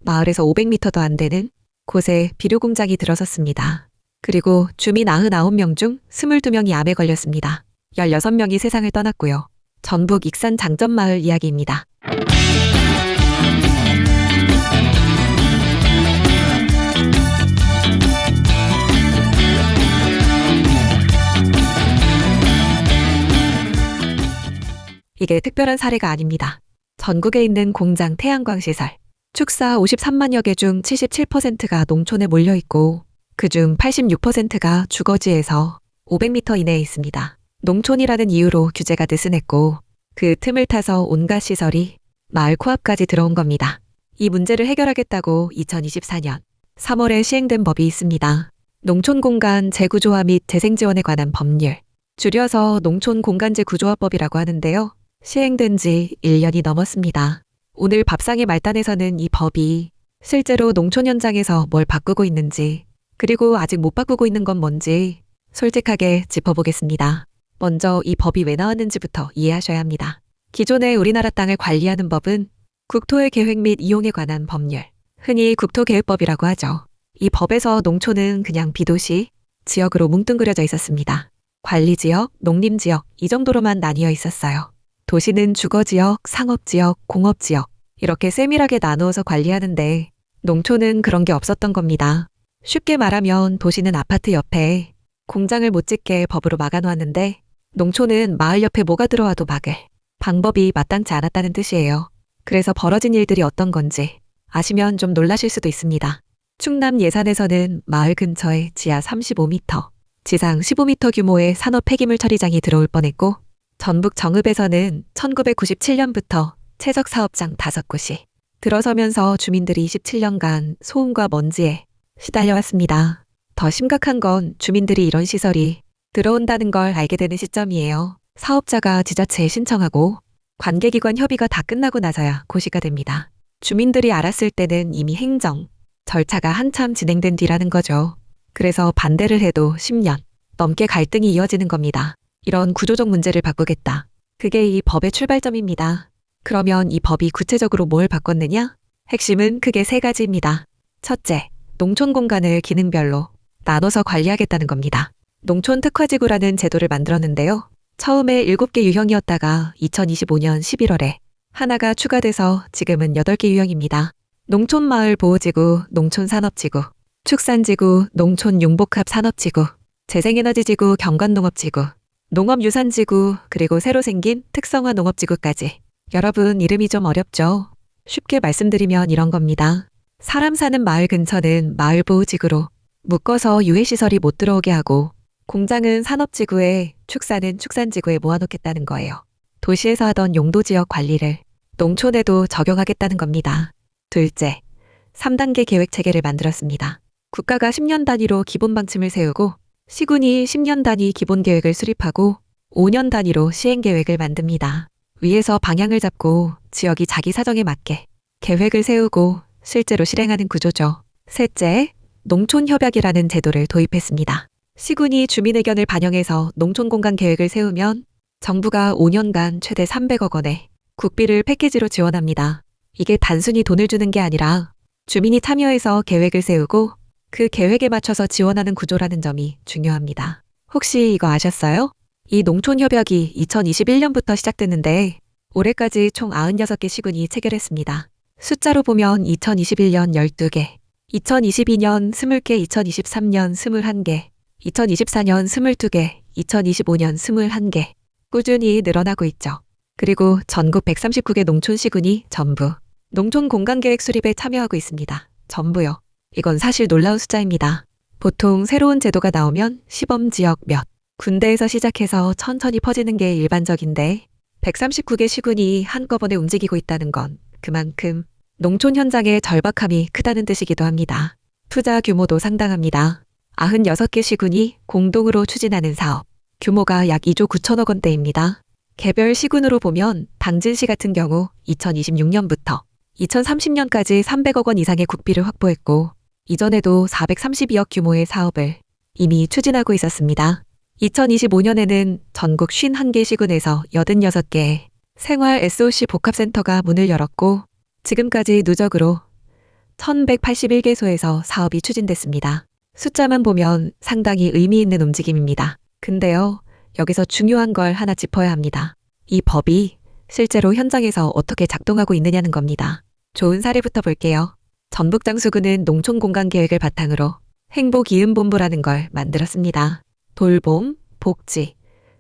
마을에서 500m도 안 되는 곳에 비료 공장이 들어섰습니다. 그리고 주민 99명 중 22명이 암에 걸렸습니다. 16명이 세상을 떠났고요. 전북 익산 장점마을 이야기입니다. 이게 특별한 사례가 아닙니다. 전국에 있는 공장 태양광 시설, 축사 53만여 개 중 77%가 농촌에 몰려있고 그중 86%가 주거지에서 500m 이내에 있습니다. 농촌이라는 이유로 규제가 느슨했고 그 틈을 타서 온갖 시설이 마을 코앞까지 들어온 겁니다. 이 문제를 해결하겠다고 2024년 3월에 시행된 법이 있습니다. 농촌공간 재구조화 및 재생지원에 관한 법률, 줄여서 농촌공간재구조화법이라고 하는데요. 시행된 지 1년이 넘었습니다. 오늘 밥상의 말단에서는 이 법이 실제로 농촌 현장에서 뭘 바꾸고 있는지, 그리고 아직 못 바꾸고 있는 건 뭔지 솔직하게 짚어보겠습니다. 먼저 이 법이 왜 나왔는지부터 이해하셔야 합니다. 기존의 우리나라 땅을 관리하는 법은 국토의 계획 및 이용에 관한 법률, 흔히 국토계획법이라고 하죠. 이 법에서 농촌은 그냥 비도시, 지역으로 뭉뚱그려져 있었습니다. 관리지역, 농림지역 이 정도로만 나뉘어 있었어요. 도시는 주거지역, 상업지역, 공업지역 이렇게 세밀하게 나누어서 관리하는데 농촌은 그런 게 없었던 겁니다. 쉽게 말하면 도시는 아파트 옆에 공장을 못 짓게 법으로 막아놓았는데 농촌은 마을 옆에 뭐가 들어와도 막을 방법이 마땅치 않았다는 뜻이에요. 그래서 벌어진 일들이 어떤 건지 아시면 좀 놀라실 수도 있습니다. 충남 예산에서는 마을 근처에 지하 35m, 지상 15m 규모의 산업 폐기물 처리장이 들어올 뻔했고 전북 정읍에서는 1997년부터 채적 사업장 5곳이 들어서면서 주민들이 27년간 소음과 먼지에 시달려왔습니다. 더 심각한 건 주민들이 이런 시설이 들어온다는 걸 알게 되는 시점이에요. 사업자가 지자체에 신청하고 관계기관 협의가 다 끝나고 나서야 고시가 됩니다. 주민들이 알았을 때는 이미 행정, 절차가 한참 진행된 뒤라는 거죠. 그래서 반대를 해도 10년 넘게 갈등이 이어지는 겁니다. 이런 구조적 문제를 바꾸겠다. 그게 이 법의 출발점입니다. 그러면 이 법이 구체적으로 뭘 바꿨느냐? 핵심은 크게 3가지입니다. 첫째, 농촌 공간을 기능별로 나눠서 관리하겠다는 겁니다. 농촌 특화지구라는 제도를 만들었는데요. 처음에 7개 유형이었다가 2025년 11월에 하나가 추가돼서 지금은 8개 유형입니다. 농촌마을보호지구, 농촌산업지구, 축산지구, 농촌융복합산업지구, 재생에너지지구, 경관농업지구, 농업유산지구, 그리고 새로 생긴 특성화 농업지구까지. 여러분 이름이 좀 어렵죠? 쉽게 말씀드리면 이런 겁니다. 사람 사는 마을 근처는 마을보호지구로 묶어서 유해시설이 못 들어오게 하고 공장은 산업지구에, 축사는 축산지구에 모아놓겠다는 거예요. 도시에서 하던 용도지역 관리를 농촌에도 적용하겠다는 겁니다. 둘째, 3단계 계획체계를 만들었습니다. 국가가 10년 단위로 기본 방침을 세우고 시군이 10년 단위 기본계획을 수립하고 5년 단위로 시행계획을 만듭니다. 위에서 방향을 잡고 지역이 자기 사정에 맞게 계획을 세우고 실제로 실행하는 구조죠. 셋째, 농촌협약이라는 제도를 도입했습니다. 시군이 주민 의견을 반영해서 농촌공간 계획을 세우면 정부가 5년간 최대 300억 원의 국비를 패키지로 지원합니다. 이게 단순히 돈을 주는 게 아니라 주민이 참여해서 계획을 세우고 그 계획에 맞춰서 지원하는 구조라는 점이 중요합니다. 혹시 이거 아셨어요? 이 농촌협약이 2021년부터 시작됐는데 올해까지 총 96개 시군이 체결했습니다. 숫자로 보면 2021년 12개, 2022년 20개, 2023년 21개, 2024년 22개, 2025년 21개 꾸준히 늘어나고 있죠. 그리고 전국 139개 농촌시군이 전부 농촌공간계획 수립에 참여하고 있습니다. 전부요. 이건 사실 놀라운 숫자입니다. 보통 새로운 제도가 나오면 시범지역 몇 군데에서 시작해서 천천히 퍼지는 게 일반적인데 139개 시군이 한꺼번에 움직이고 있다는 건 그만큼 농촌 현장의 절박함이 크다는 뜻이기도 합니다. 투자 규모도 상당합니다. 96개 시군이 공동으로 추진하는 사업, 규모가 약 2조 9천억 원대입니다. 개별 시군으로 보면 당진시 같은 경우 2026년부터 2030년까지 300억 원 이상의 국비를 확보했고 이전에도 432억 규모의 사업을 이미 추진하고 있었습니다. 2025년에는 전국 51개 시군에서 86개의 생활 SOC 복합센터가 문을 열었고 지금까지 누적으로 1181개소에서 사업이 추진됐습니다. 숫자만 보면 상당히 의미 있는 움직임입니다. 근데요, 여기서 중요한 걸 하나 짚어야 합니다. 이 법이 실제로 현장에서 어떻게 작동하고 있느냐는 겁니다. 좋은 사례부터 볼게요. 전북장수구는 농촌공간계획을 바탕으로 행복이음본부라는 걸 만들었습니다. 돌봄, 복지,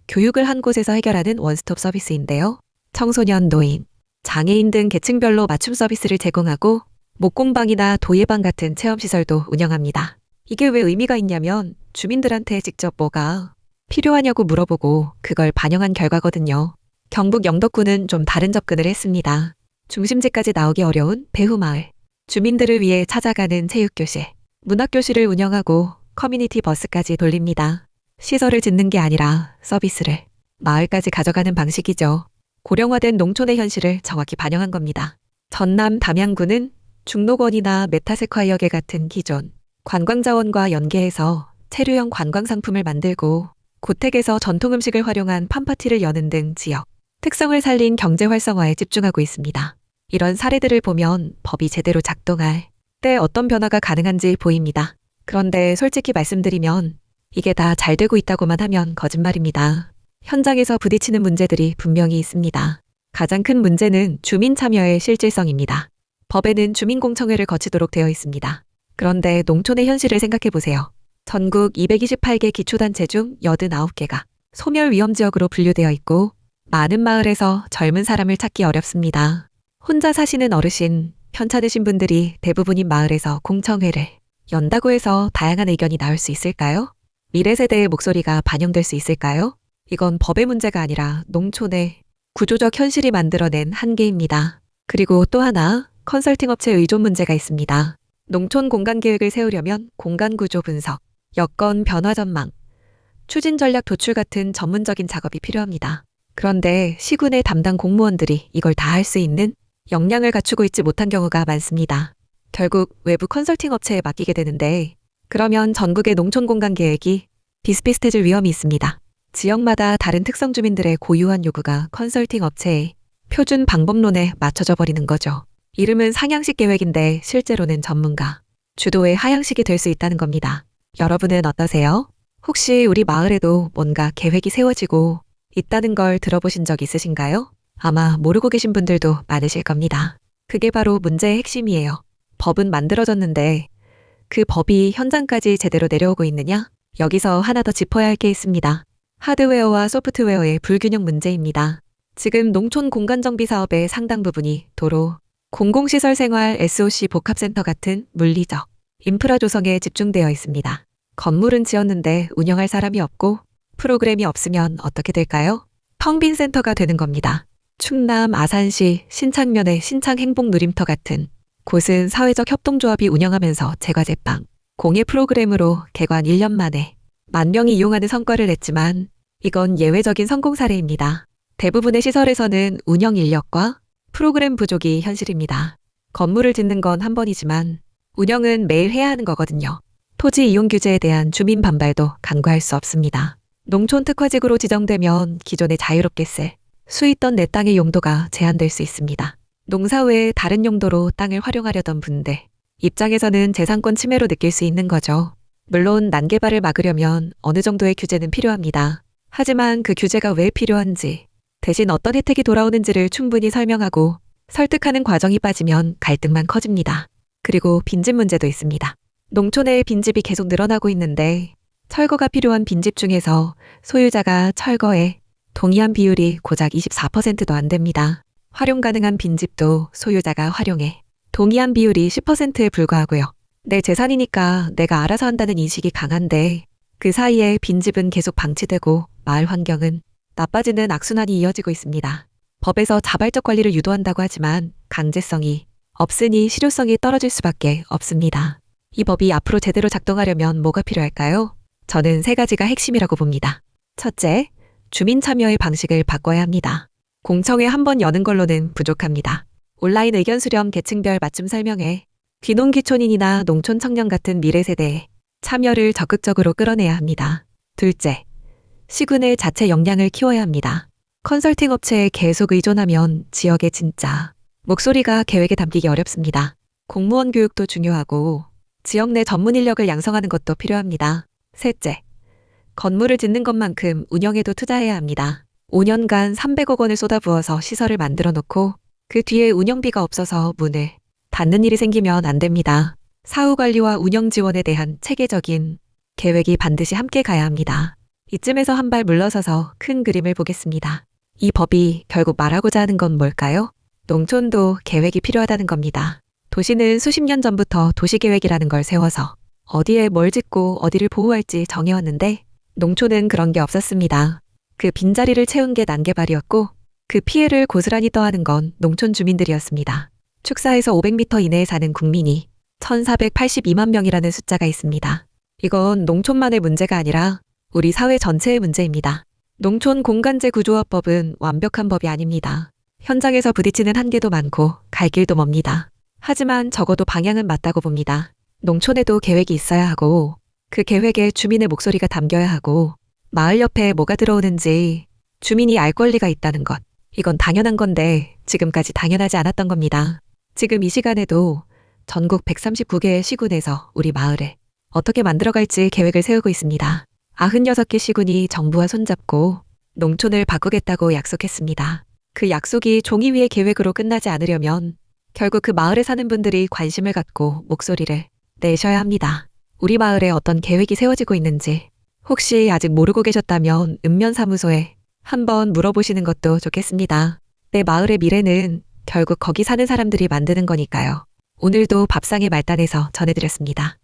교육을 한 곳에서 해결하는 원스톱 서비스인데요. 청소년, 노인, 장애인 등 계층별로 맞춤 서비스를 제공하고 목공방이나 도예방 같은 체험시설도 운영합니다. 이게 왜 의미가 있냐면 주민들한테 직접 뭐가 필요하냐고 물어보고 그걸 반영한 결과거든요. 경북 영덕구는 좀 다른 접근을 했습니다. 중심지까지 나오기 어려운 배후마을, 주민들을 위해 찾아가는 체육교실, 문학교실을 운영하고 커뮤니티 버스까지 돌립니다. 시설을 짓는 게 아니라 서비스를 마을까지 가져가는 방식이죠. 고령화된 농촌의 현실을 정확히 반영한 겁니다. 전남 담양구는 중록원이나 메타세콰이어계 같은 기존 관광자원과 연계해서 체류형 관광상품을 만들고 고택에서 전통 음식을 활용한 팜파티를 여는 등 지역 특성을 살린 경제 활성화에 집중하고 있습니다. 이런 사례들을 보면 법이 제대로 작동할 때 어떤 변화가 가능한지 보입니다. 그런데 솔직히 말씀드리면 이게 다 잘 되고 있다고만 하면 거짓말입니다. 현장에서 부딪히는 문제들이 분명히 있습니다. 가장 큰 문제는 주민 참여의 실질성입니다. 법에는 주민공청회를 거치도록 되어 있습니다. 그런데 농촌의 현실을 생각해 보세요. 전국 228개 기초단체 중 89개가 소멸위험지역으로 분류되어 있고 많은 마을에서 젊은 사람을 찾기 어렵습니다. 혼자 사시는 어르신, 편찮으신 분들이 대부분인 마을에서 공청회를 연다고 해서 다양한 의견이 나올 수 있을까요? 미래 세대의 목소리가 반영될 수 있을까요? 이건 법의 문제가 아니라 농촌의 구조적 현실이 만들어낸 한계입니다. 그리고 또 하나, 컨설팅 업체 의존 문제가 있습니다. 농촌 공간 계획을 세우려면 공간 구조 분석, 여건 변화 전망, 추진 전략 도출 같은 전문적인 작업이 필요합니다. 그런데 시군의 담당 공무원들이 이걸 다 할 수 있는 역량을 갖추고 있지 못한 경우가 많습니다. 결국 외부 컨설팅 업체에 맡기게 되는데 그러면 전국의 농촌 공간 계획이 비슷비슷해질 위험이 있습니다. 지역마다 다른 특성 주민들의 고유한 요구가 컨설팅 업체의 표준 방법론에 맞춰져 버리는 거죠. 이름은 상향식 계획인데 실제로는 전문가 주도의 하향식이 될 수 있다는 겁니다. 여러분은 어떠세요? 혹시 우리 마을에도 뭔가 계획이 세워지고 있다는 걸 들어보신 적 있으신가요? 아마 모르고 계신 분들도 많으실 겁니다. 그게 바로 문제의 핵심이에요. 법은 만들어졌는데 그 법이 현장까지 제대로 내려오고 있느냐? 여기서 하나 더 짚어야 할 게 있습니다. 하드웨어와 소프트웨어의 불균형 문제입니다. 지금 농촌 공간정비 사업의 상당 부분이 도로, 공공시설 생활 SOC 복합센터 같은 물리적, 인프라 조성에 집중되어 있습니다. 건물은 지었는데 운영할 사람이 없고 프로그램이 없으면 어떻게 될까요? 텅 빈 센터가 되는 겁니다. 충남 아산시 신창면의 신창행복누림터 같은 곳은 사회적 협동조합이 운영하면서 제과제빵, 공예 프로그램으로 개관 1년 만에 10,000명이 이용하는 성과를 냈지만 이건 예외적인 성공 사례입니다. 대부분의 시설에서는 운영 인력과 프로그램 부족이 현실입니다. 건물을 짓는 건 한 번이지만 운영은 매일 해야 하는 거거든요. 토지 이용 규제에 대한 주민 반발도 간과할 수 없습니다. 농촌 특화지구로 지정되면 기존에 자유롭게 쓸 수 있던 내 땅의 용도가 제한될 수 있습니다. 농사 외에 다른 용도로 땅을 활용하려던 분들 입장에서는 재산권 침해로 느낄 수 있는 거죠. 물론 난개발을 막으려면 어느 정도의 규제는 필요합니다. 하지만 그 규제가 왜 필요한지, 대신 어떤 혜택이 돌아오는지를 충분히 설명하고 설득하는 과정이 빠지면 갈등만 커집니다. 그리고 빈집 문제도 있습니다. 농촌의 빈집이 계속 늘어나고 있는데 철거가 필요한 빈집 중에서 소유자가 철거에 동의한 비율이 고작 24%도 안 됩니다. 활용 가능한 빈집도 소유자가 활용에 동의한 비율이 10%에 불과하고요. 내 재산이니까 내가 알아서 한다는 인식이 강한데 그 사이에 빈집은 계속 방치되고 마을 환경은 나빠지는 악순환이 이어지고 있습니다. 법에서 자발적 관리를 유도한다고 하지만 강제성이 없으니 실효성이 떨어질 수밖에 없습니다. 이 법이 앞으로 제대로 작동하려면 뭐가 필요할까요? 저는 3가지가 핵심이라고 봅니다. 첫째, 주민 참여의 방식을 바꿔야 합니다. 공청회 한 번 여는 걸로는 부족합니다. 온라인 의견 수렴 계층별 맞춤 설명회, 귀농귀촌인이나 농촌 청년 같은 미래 세대의 참여를 적극적으로 끌어내야 합니다. 둘째, 시군의 자체 역량을 키워야 합니다. 컨설팅 업체에 계속 의존하면 지역의 진짜 목소리가 계획에 담기기 어렵습니다. 공무원 교육도 중요하고 지역 내 전문 인력을 양성하는 것도 필요합니다. 셋째, 건물을 짓는 것만큼 운영에도 투자해야 합니다. 5년간 300억 원을 쏟아부어서 시설을 만들어 놓고 그 뒤에 운영비가 없어서 문을 닫는 일이 생기면 안 됩니다. 사후 관리와 운영 지원에 대한 체계적인 계획이 반드시 함께 가야 합니다. 이쯤에서 한 발 물러서서 큰 그림을 보겠습니다. 이 법이 결국 말하고자 하는 건 뭘까요? 농촌도 계획이 필요하다는 겁니다. 도시는 수십 년 전부터 도시계획이라는 걸 세워서 어디에 뭘 짓고 어디를 보호할지 정해왔는데 농촌은 그런 게 없었습니다. 그 빈자리를 채운 게 난개발이었고 그 피해를 고스란히 떠안은 건 농촌 주민들이었습니다. 축사에서 500m 이내에 사는 국민이 1482만 명이라는 숫자가 있습니다. 이건 농촌만의 문제가 아니라 우리 사회 전체의 문제입니다. 농촌 공간제 구조화법은 완벽한 법이 아닙니다. 현장에서 부딪히는 한계도 많고 갈 길도 멉니다. 하지만 적어도 방향은 맞다고 봅니다. 농촌에도 계획이 있어야 하고 그 계획에 주민의 목소리가 담겨야 하고 마을 옆에 뭐가 들어오는지 주민이 알 권리가 있다는 것. 이건 당연한 건데 지금까지 당연하지 않았던 겁니다. 지금 이 시간에도 전국 139개의 시군에서 우리 마을을 어떻게 만들어갈지 계획을 세우고 있습니다. 96개 시군이 정부와 손잡고 농촌을 바꾸겠다고 약속했습니다. 그 약속이 종이 위의 계획으로 끝나지 않으려면 결국 그 마을에 사는 분들이 관심을 갖고 목소리를 내셔야 합니다. 우리 마을에 어떤 계획이 세워지고 있는지 혹시 아직 모르고 계셨다면 읍면사무소에 한번 물어보시는 것도 좋겠습니다. 내 마을의 미래는 결국 거기 사는 사람들이 만드는 거니까요. 오늘도 밥상의 말단에서 전해드렸습니다.